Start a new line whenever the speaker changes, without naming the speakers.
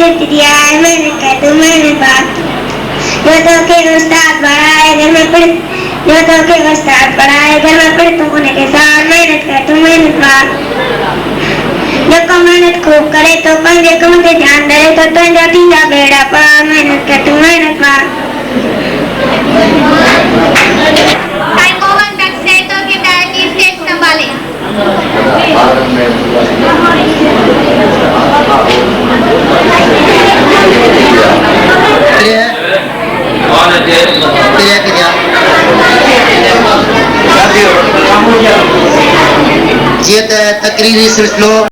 gift दिया है मैंने कह तू मैंने बात जो तो के उस्ताद पढ़ा है घर में पढ़ जो तो के उस्ताद पढ़ा है घर में पढ़ तू उन्हें के साथ मेहनत कर तू मेहनत बात जो को मेहनत खूब करे तो पंजे को मुझे ध्यान दे तो तंजा तीजा बेड़ा पड़ा मेहनत कर तू मेहनत बात
कौन तक से तो के दादी स्टेज संभाले
जे तकरीरी सिलसिलो